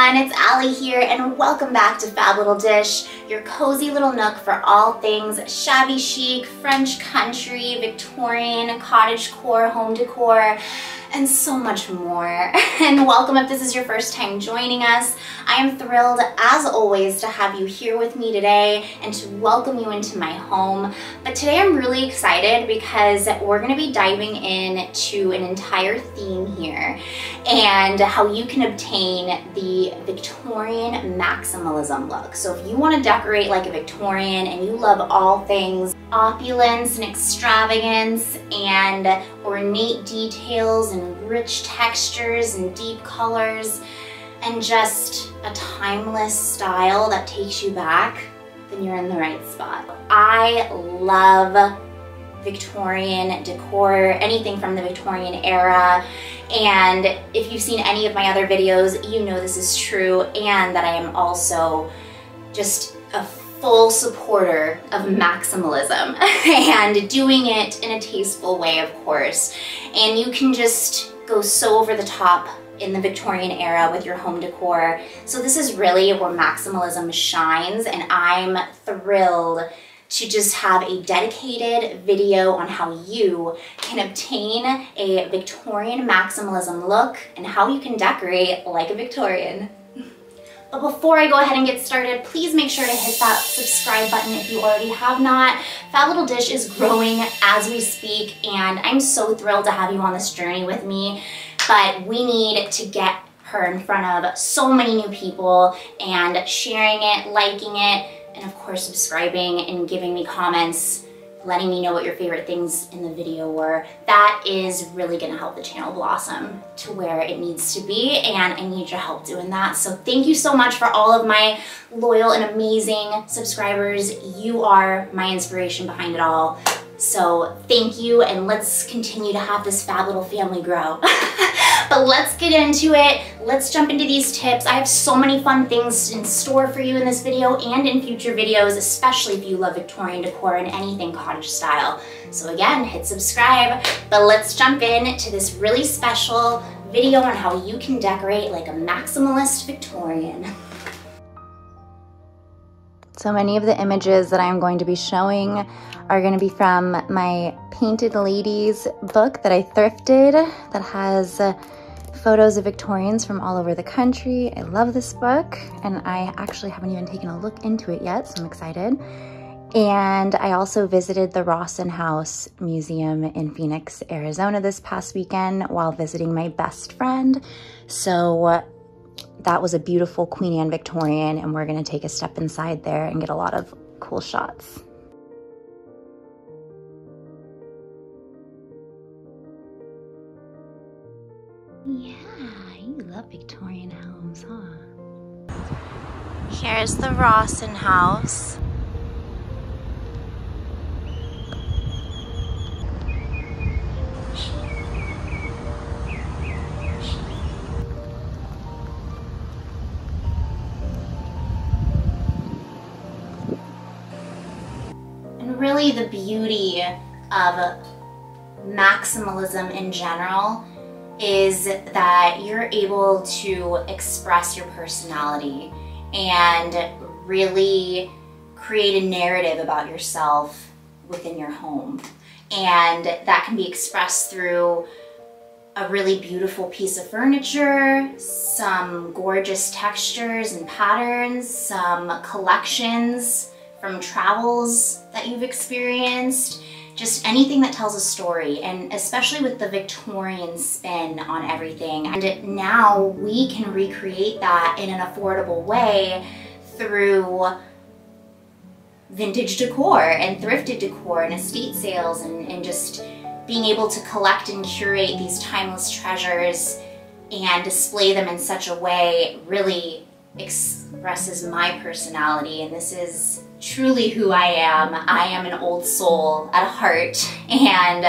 everyone, it's Allie here and welcome back to Fab Little Dish, your cozy little nook for all things shabby chic, French country, Victorian, cottagecore, home decor, and so much more. And welcome if this is your first time joining us. I am thrilled, as always, to have you here with me today and to welcome you into my home. But today I'm really excited because we're going to be diving into an entire theme here and how you can obtain the Victorian Maximalism look. So if you want to decorate like a Victorian and you love all things opulence and extravagance and ornate details and rich textures and deep colors and just a timeless style that takes you back, then you're in the right spot. I love Victorian decor, anything from the Victorian era, and if you've seen any of my other videos, you know this is true, and that I am also just a full supporter of maximalism and doing it in a tasteful way, of course. And you can just go so over the top in the Victorian era with your home decor. So this is really where maximalism shines, and I'm thrilled to just have a dedicated video on how you can obtain a Victorian maximalism look and how you can decorate like a Victorian. But before I go ahead and get started, please make sure to hit that subscribe button if you already have not. Fab Little Dish is growing as we speak, and I'm so thrilled to have you on this journey with me. But we need to get her in front of so many new people, and sharing it, liking it, and of course subscribing and giving me comments, letting me know what your favorite things in the video were. That is really gonna help the channel blossom to where it needs to be, and I need your help doing that. So thank you so much for all of my loyal and amazing subscribers. You are my inspiration behind it all. So thank you, and let's continue to have this fab little family grow. But let's get into it. Let's jump into these tips. I have so many fun things in store for you in this video and in future videos, especially if you love Victorian decor and anything cottage style. So again, hit subscribe, but let's jump into this really special video on how you can decorate like a maximalist Victorian. So many of the images that I'm going to be showing are going to be from my Painted Ladies book that I thrifted that has photos of Victorians from all over the country. I love this book, and I actually haven't even taken a look into it yet, so I'm excited. And I also visited the Rossen House Museum in Phoenix, Arizona this past weekend while visiting my best friend. So that was a beautiful Queen Anne Victorian, and we're going to take a step inside there and get a lot of cool shots. Yeah, you love Victorian homes, huh? Here's the Rossen house. And really the beauty of maximalism in general is that you're able to express your personality and really create a narrative about yourself within your home. And that can be expressed through a really beautiful piece of furniture, some gorgeous textures and patterns, some collections from travels that you've experienced, just anything that tells a story, and especially with the Victorian spin on everything. And now we can recreate that in an affordable way through vintage decor and thrifted decor and estate sales, and just being able to collect and curate these timeless treasures and display them in such a way really expresses my personality. And this is truly who I am. I am an old soul at heart, and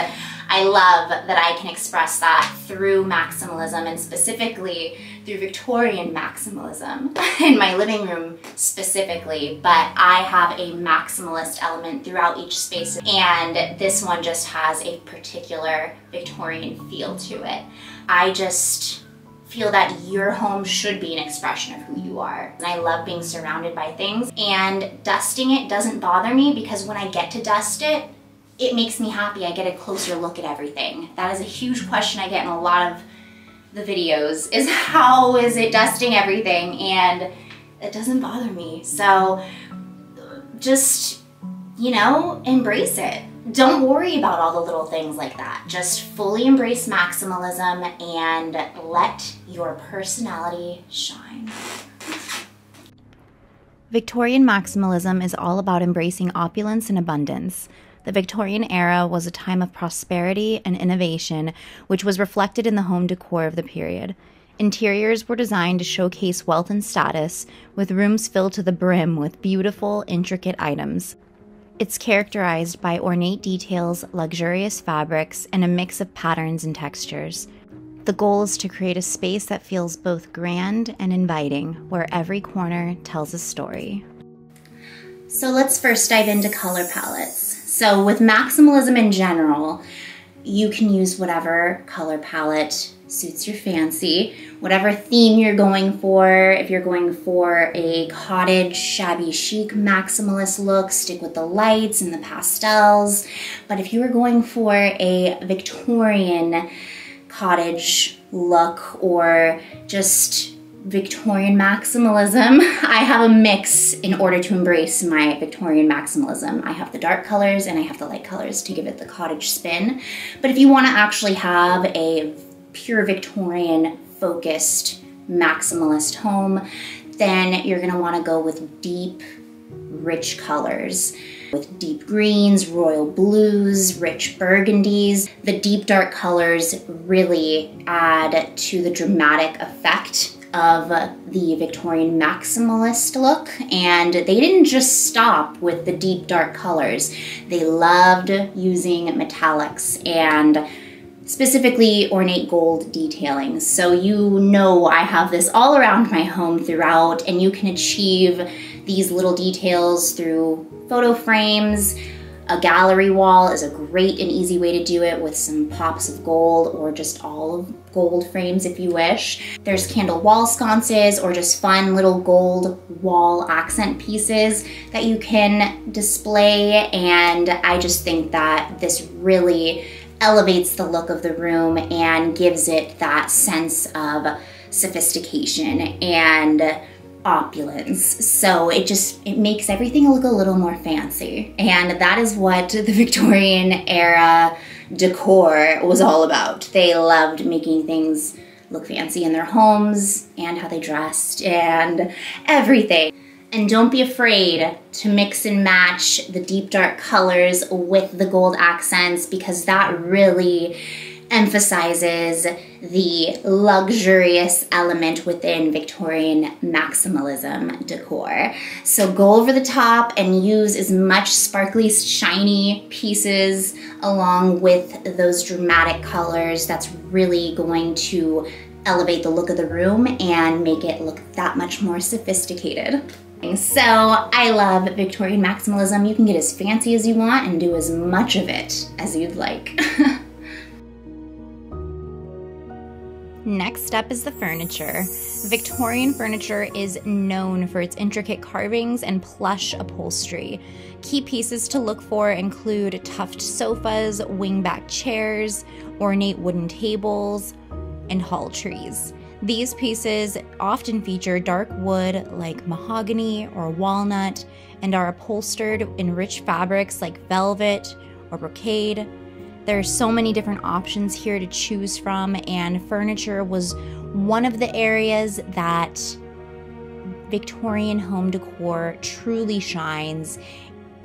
I love that I can express that through maximalism, and specifically through Victorian maximalism in my living room specifically. But I have a maximalist element throughout each space, and this one just has a particular Victorian feel to it. I just feel that your home should be an expression of who you are. And I love being surrounded by things, and dusting it doesn't bother me because when I get to dust it, it makes me happy. I get a closer look at everything. That is a huge question I get in a lot of the videos, is how is it dusting everything? And it doesn't bother me. So just, you know, embrace it. Don't worry about all the little things like that. Just fully embrace maximalism and let your personality shine. Victorian maximalism is all about embracing opulence and abundance. The Victorian era was a time of prosperity and innovation, which was reflected in the home decor of the period. Interiors were designed to showcase wealth and status, with rooms filled to the brim with beautiful, intricate items. It's characterized by ornate details, luxurious fabrics, and a mix of patterns and textures. The goal is to create a space that feels both grand and inviting, where every corner tells a story. So let's first dive into color palettes. So with maximalism in general, you can use whatever color palette suits your fancy, whatever theme you're going for. If you're going for a cottage, shabby chic, maximalist look, stick with the lights and the pastels. But if you were going for a Victorian cottage look or just Victorian maximalism, I have a mix in order to embrace my Victorian maximalism. I have the dark colors and I have the light colors to give it the cottage spin. But if you want to actually have a pure Victorian focused maximalist home, then you're going to want to go with deep, rich colors. With deep greens, royal blues, rich burgundies. The deep dark colors really add to the dramatic effect of the Victorian maximalist look, and they didn't just stop with the deep dark colors. They loved using metallics and specifically ornate gold detailing. So you know I have this all around my home throughout, and you can achieve these little details through photo frames. A gallery wall is a great and easy way to do it with some pops of gold or just all of gold frames if you wish. There's candle wall sconces or just fun little gold wall accent pieces that you can display, and I just think that this really elevates the look of the room and gives it that sense of sophistication and opulence. So it makes everything look a little more fancy. And that is what the Victorian era decor was all about. They loved making things look fancy in their homes and how they dressed and everything. And don't be afraid to mix and match the deep dark colors with the gold accents, because that really emphasizes the luxurious element within Victorian maximalism decor. So go over the top and use as much sparkly, shiny pieces along with those dramatic colors. That's really going to elevate the look of the room and make it look that much more sophisticated. So I love Victorian maximalism. You can get as fancy as you want and do as much of it as you'd like. Next up is the furniture. Victorian furniture is known for its intricate carvings and plush upholstery. Key pieces to look for include tufted sofas, wingback chairs, ornate wooden tables, and hall trees. These pieces often feature dark wood like mahogany or walnut and are upholstered in rich fabrics like velvet or brocade. There are so many different options here to choose from, and furniture was one of the areas that Victorian home decor truly shines.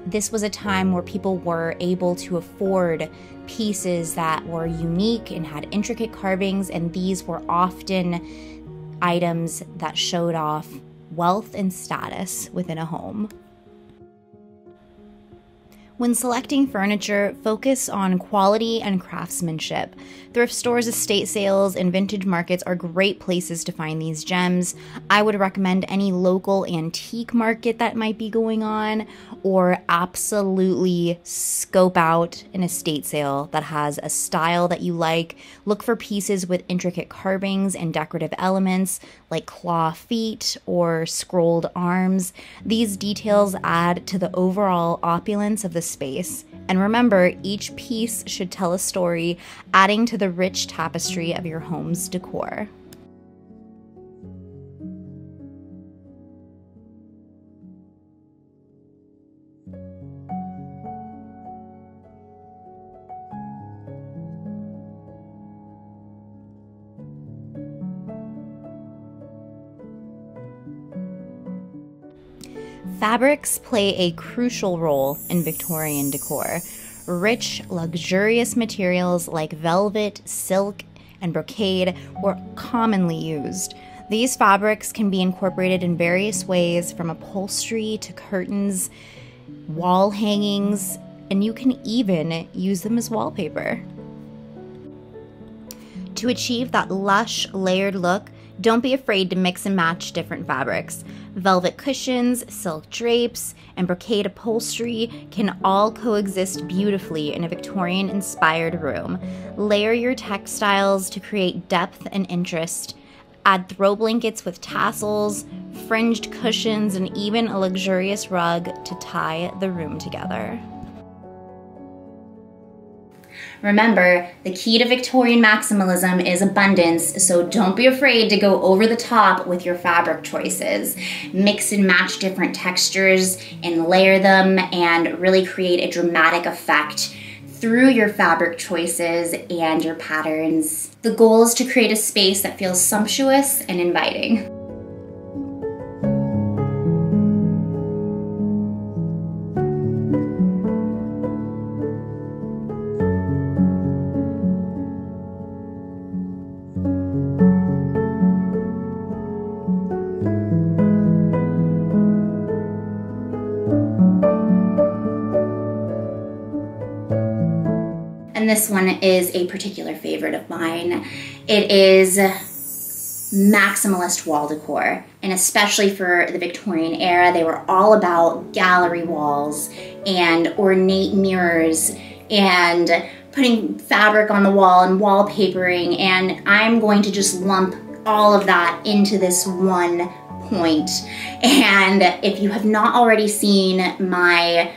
This was a time where people were able to afford pieces that were unique and had intricate carvings, and these were often items that showed off wealth and status within a home. When selecting furniture, focus on quality and craftsmanship. Thrift stores, estate sales, and vintage markets are great places to find these gems. I would recommend any local antique market that might be going on, or absolutely scope out an estate sale that has a style that you like. Look for pieces with intricate carvings and decorative elements like claw feet or scrolled arms. These details add to the overall opulence of the space. And remember, each piece should tell a story, adding to the rich tapestry of your home's decor. Fabrics play a crucial role in Victorian decor. Rich, luxurious materials like velvet, silk, and brocade were commonly used. These fabrics can be incorporated in various ways, from upholstery to curtains, wall hangings, and you can even use them as wallpaper. To achieve that lush, layered look, don't be afraid to mix and match different fabrics. Velvet cushions, silk drapes, and brocade upholstery can all coexist beautifully in a Victorian-inspired room. Layer your textiles to create depth and interest. Add throw blankets with tassels, fringed cushions, and even a luxurious rug to tie the room together. Remember, the key to Victorian maximalism is abundance, so don't be afraid to go over the top with your fabric choices. Mix and match different textures and layer them and really create a dramatic effect through your fabric choices and your patterns. The goal is to create a space that feels sumptuous and inviting. And this one is a particular favorite of mine. It is Maximalist wall decor, and especially for the Victorian era, they were all about gallery walls and ornate mirrors and putting fabric on the wall and wallpapering, and I'm going to just lump all of that into this one point. And if you have not already seen my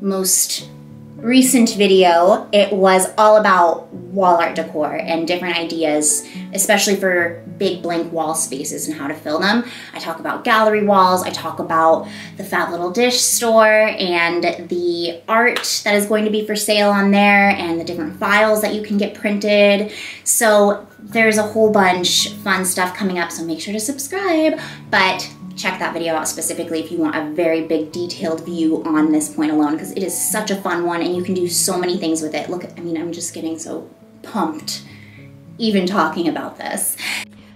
most recent video, it was all about wall art decor and different ideas, especially for big blank wall spaces and how to fill them. I talk about gallery walls, I talk about the Fab Little Dish store and the art that is going to be for sale on there and the different files that you can get printed. So there's a whole bunch fun stuff coming up, so make sure to subscribe. But check that video out specifically if you want a very big detailed view on this point alone, because it is such a fun one and you can do so many things with it. Look, I mean, I'm just getting so pumped even talking about this.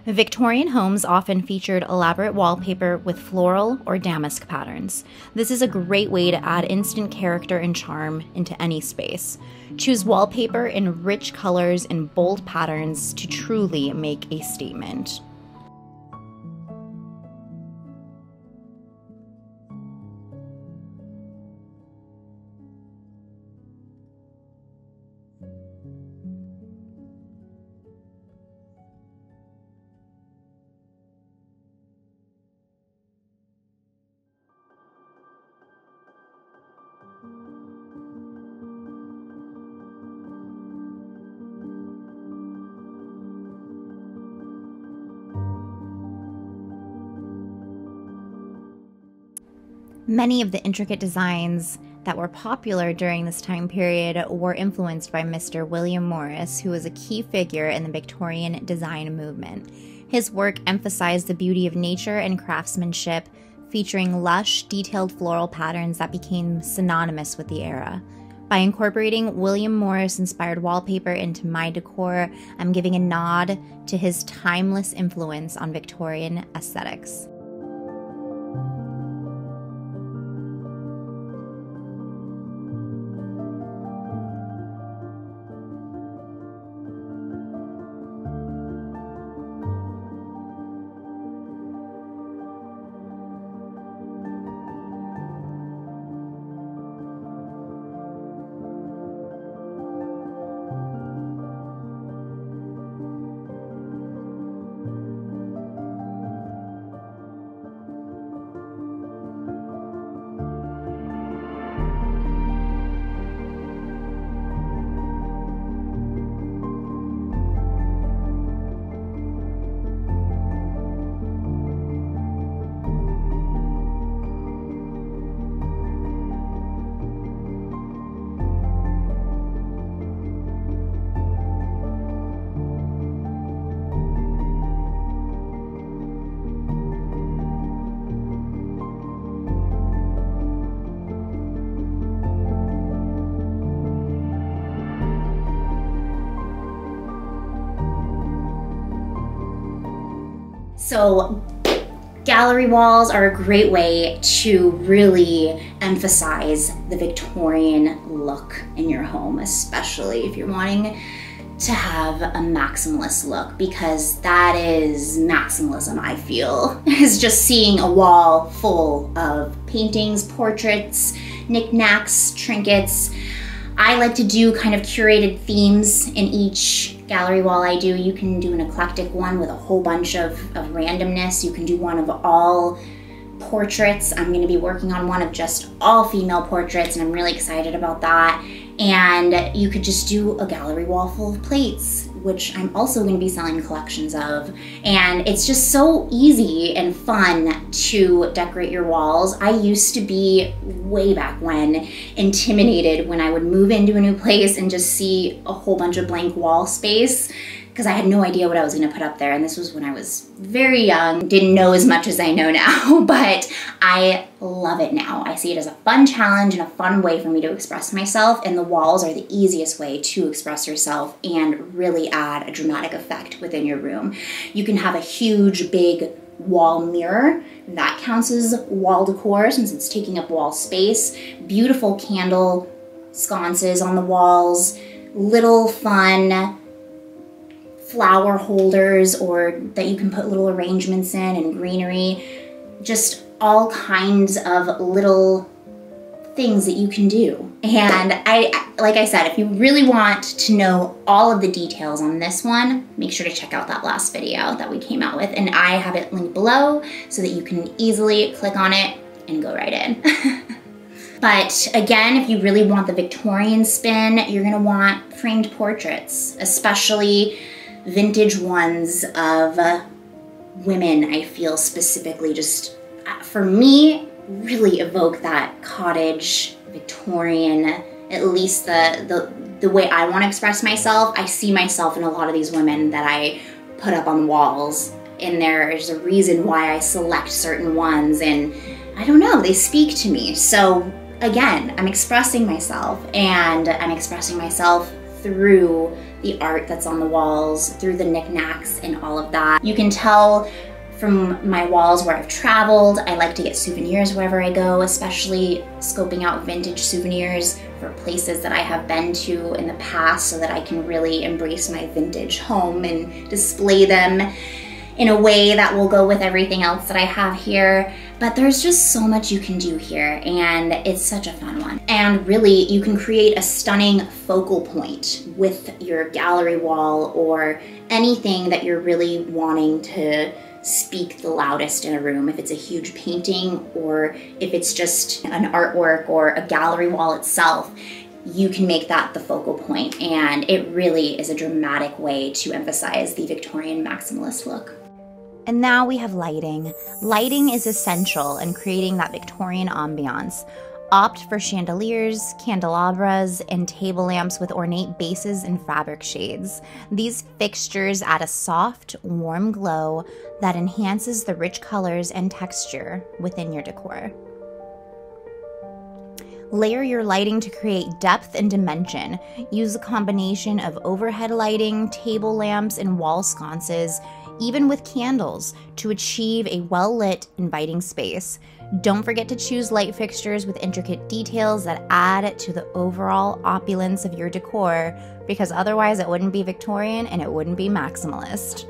Victorian homes often featured elaborate wallpaper with floral or damask patterns. This is a great way to add instant character and charm into any space. Choose wallpaper in rich colors and bold patterns to truly make a statement. Many of the intricate designs that were popular during this time period were influenced by Mr. William Morris, who was a key figure in the Victorian design movement. His work emphasized the beauty of nature and craftsmanship, featuring lush, detailed floral patterns that became synonymous with the era. By incorporating William Morris-inspired wallpaper into my decor, I'm giving a nod to his timeless influence on Victorian aesthetics. So gallery walls are a great way to really emphasize the Victorian look in your home, especially if you're wanting to have a maximalist look, because that is maximalism, I feel, is just seeing a wall full of paintings, portraits, knickknacks, trinkets. I like to do kind of curated themes in each gallery wall I do. You can do an eclectic one with a whole bunch of randomness. You can do one of all portraits. I'm gonna be working on one of just all female portraits, and I'm really excited about that. And you could just do a gallery wall full of plates, which I'm also gonna be selling collections of. And it's just so easy and fun to decorate your walls. I used to be, way back when, intimidated when I would move into a new place and just see a whole bunch of blank wall space, because I had no idea what I was gonna put up there. And this was when I was very young, didn't know as much as I know now, but I love it now. I see it as a fun challenge and a fun way for me to express myself, and the walls are the easiest way to express yourself and really add a dramatic effect within your room. You can have a huge, big wall mirror. That counts as wall decor since it's taking up wall space. Beautiful candle sconces on the walls, little fun flower holders, or that you can put little arrangements in, and greenery, just all kinds of little things that you can do. And like I said, if you really want to know all of the details on this one, make sure to check out that last video that we came out with, and I have it linked below so that you can easily click on it and go right in. But again, if you really want the Victorian spin, you're gonna want framed portraits, especially vintage ones of women. I feel specifically, just for me, really evoke that cottage Victorian, at least the way I want to express myself. I see myself in a lot of these women that I put up on walls, and there's a reason why I select certain ones, and I don't know, they speak to me. So again, I'm expressing myself, and I'm expressing myself through the art that's on the walls, through the knickknacks and all of that. You can tell from my walls where I've traveled. I like to get souvenirs wherever I go, especially scoping out vintage souvenirs for places that I have been to in the past, so that I can really embrace my vintage home and display them in a way that will go with everything else that I have here. But there's just so much you can do here, and it's such a fun one. And really, you can create a stunning focal point with your gallery wall, or anything that you're really wanting to speak the loudest in a room. If it's a huge painting, or if it's just an artwork or a gallery wall itself, you can make that the focal point, and it really is a dramatic way to emphasize the Victorian maximalist look. And now we have lighting. Lighting is essential in creating that Victorian ambiance. Opt for chandeliers, candelabras, and table lamps with ornate bases and fabric shades. These fixtures add a soft, warm glow that enhances the rich colors and texture within your decor. Layer your lighting to create depth and dimension. Use a combination of overhead lighting, table lamps, and wall sconces, even with candles, to achieve a well-lit, inviting space. Don't forget to choose light fixtures with intricate details that add to the overall opulence of your decor, because otherwise it wouldn't be Victorian and it wouldn't be maximalist.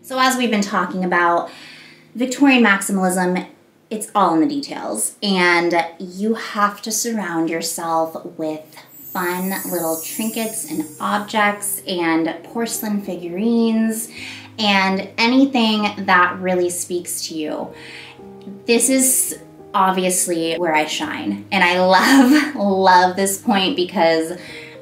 So as we've been talking about, Victorian maximalism, it's all in the details, and you have to surround yourself with fun little trinkets and objects and porcelain figurines and anything that really speaks to you. This is obviously where I shine, and I love this point because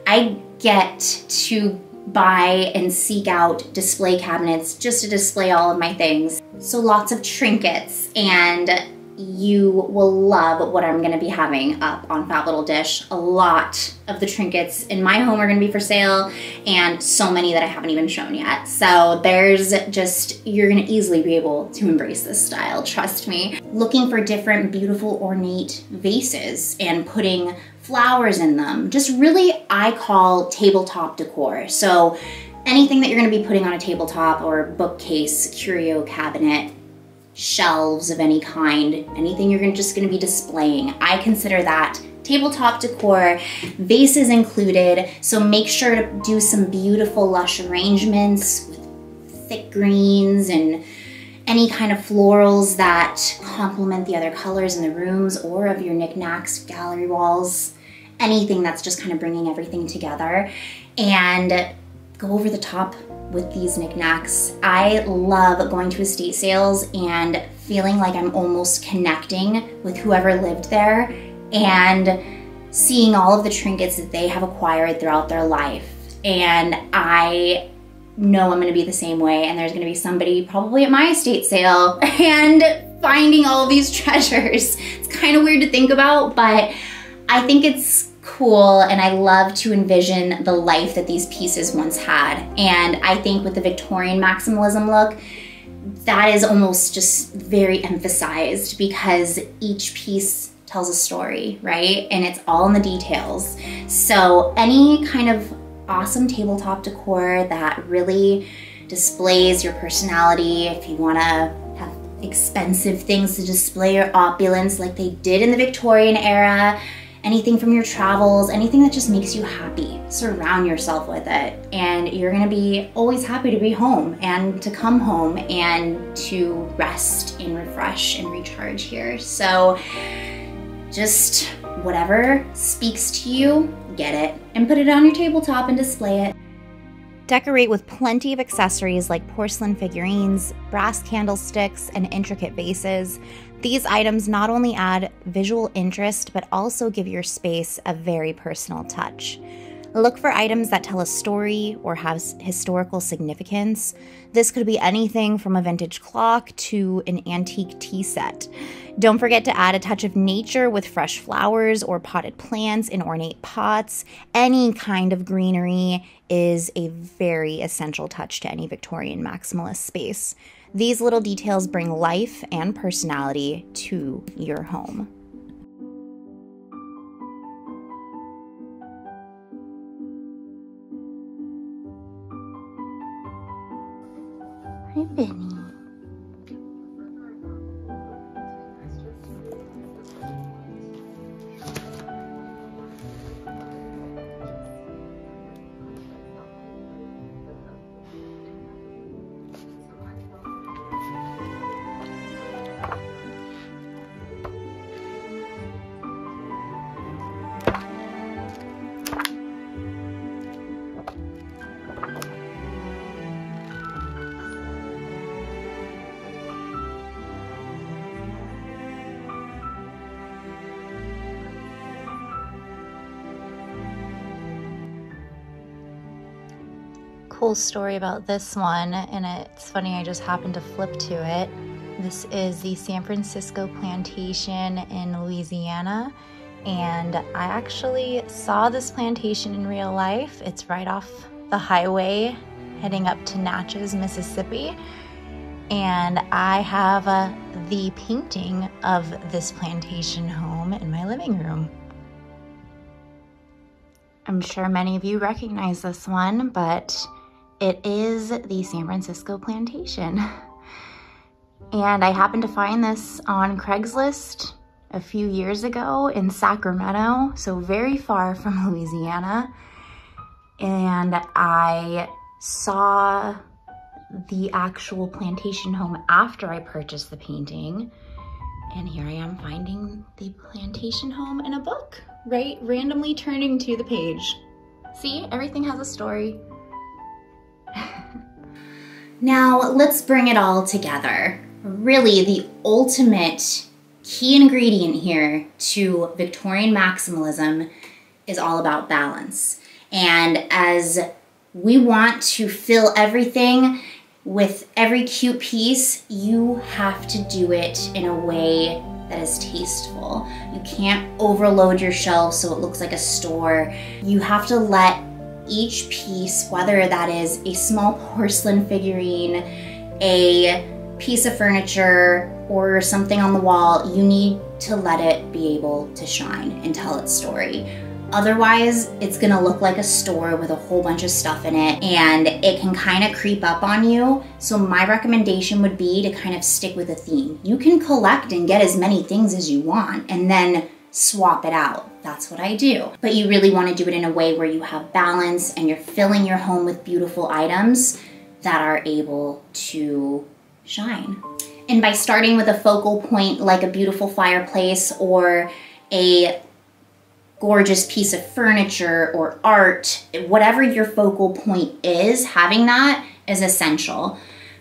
I get to buy and seek out display cabinets just to display all of my things. So lots of trinkets, and you will love what I'm gonna be having up on Fab Little Dish. A lot of the trinkets in my home are gonna be for sale, and so many that I haven't even shown yet. So there's just, you're gonna easily be able to embrace this style, trust me. Looking for different beautiful ornate vases and putting flowers in them. Just really, I call tabletop decor. So anything that you're gonna be putting on a tabletop or bookcase, curio cabinet, shelves of any kind, anything you're just gonna be displaying, I consider that tabletop decor, vases included. So make sure to do some beautiful lush arrangements with thick greens and any kind of florals that complement the other colors in the rooms or of your knickknacks, gallery walls, anything that's just kind of bringing everything together, and go over the top with these knickknacks. I love going to estate sales and feeling like I'm almost connecting with whoever lived there and seeing all of the trinkets that they have acquired throughout their life. And I know I'm gonna be the same way, and there's gonna be somebody probably at my estate sale and finding all of these treasures. It's kind of weird to think about, but I think it's cool, and I love to envision the life that these pieces once had. And I think with the Victorian maximalism look, that is almost just very emphasized because each piece tells a story, right? And it's all in the details. So any kind of awesome tabletop decor that really displays your personality, if you want to have expensive things to display your opulence like they did in the Victorian era, anything from your travels, anything that just makes you happy, surround yourself with it, and you're gonna be always happy to be home and to come home and to rest and refresh and recharge here. So just whatever speaks to you, get it and put it on your tabletop and display it. Decorate with plenty of accessories like porcelain figurines, brass candlesticks, and intricate vases. These items not only add visual interest, but also give your space a very personal touch. Look for items that tell a story or have historical significance. This could be anything from a vintage clock to an antique tea set. Don't forget to add a touch of nature with fresh flowers or potted plants in ornate pots. Any kind of greenery is a very essential touch to any Victorian maximalist space. These little details bring life and personality to your home. Hi, Benny. Cool story about this one, and it's funny, I just happened to flip to it. This is the San Francisco plantation in Louisiana, and I actually saw this plantation in real life. It's right off the highway heading up to Natchez, Mississippi, and I have the painting of this plantation home in my living room. I'm sure many of you recognize this one, but it is the San Francisco plantation. And I happened to find this on Craigslist a few years ago in Sacramento, so very far from Louisiana. And I saw the actual plantation home after I purchased the painting. And here I am finding the plantation home in a book, right? Randomly turning to the page. See, everything has a story. Now let's bring it all together. Really, the ultimate key ingredient here to Victorian maximalism is all about balance. And as we want to fill everything with every cute piece, you have to do it in a way that is tasteful. You can't overload your shelves so it looks like a store. You have to let each piece, whether that is a small porcelain figurine, a piece of furniture, or something on the wall, you need to let it be able to shine and tell its story. Otherwise, it's gonna look like a store with a whole bunch of stuff in it, and it can kind of creep up on you. So my recommendation would be to kind of stick with a theme. You can collect and get as many things as you want and then swap it out. That's what I do. But you really want to do it in a way where you have balance and you're filling your home with beautiful items that are able to shine. And by starting with a focal point like a beautiful fireplace or a gorgeous piece of furniture or art, whatever your focal point is, having that is essential,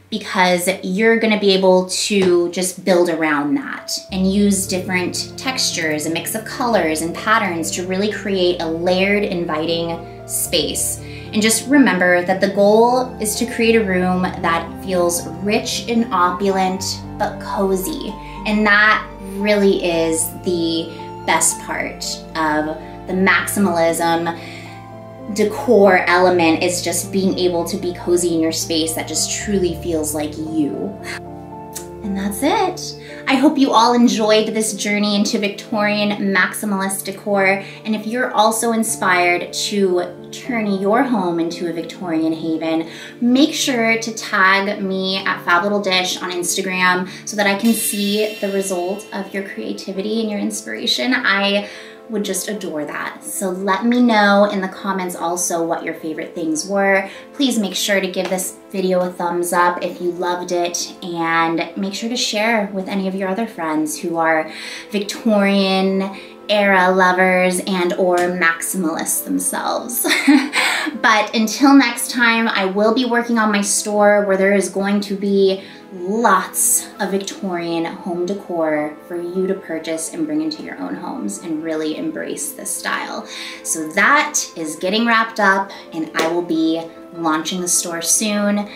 because you're gonna be able to just build around that and use different textures, a mix of colors and patterns to really create a layered, inviting space. And just remember that the goal is to create a room that feels rich and opulent, but cozy. And that really is the best part of the maximalism decor element, is just being able to be cozy in your space that just truly feels like you. And that's it. I hope you all enjoyed this journey into Victorian maximalist decor. And if you're also inspired to turn your home into a Victorian haven, make sure to tag me at Fab Little Dish on Instagram so that I can see the result of your creativity and your inspiration. I would just adore that. So let me know in the comments also what your favorite things were. Please make sure to give this video a thumbs up if you loved it, and make sure to share with any of your other friends who are Victorian era lovers and or maximalists themselves. But until next time, I will be working on my store where there is going to be lots of Victorian home decor for you to purchase and bring into your own homes and really embrace this style. So that is getting wrapped up, and I will be launching the store soon,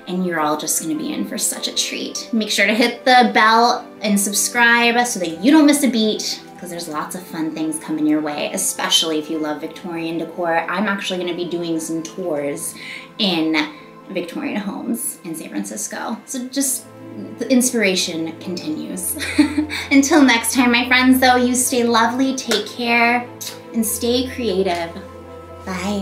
and you're all just gonna be in for such a treat. Make sure to hit the bell and subscribe so that you don't miss a beat, because there's lots of fun things coming your way, especially if you love Victorian decor. I'm actually gonna be doing some tours in Victorian Homes in San Francisco. So just the inspiration continues. Until next time, my friends, though, you stay lovely, take care, and stay creative. Bye.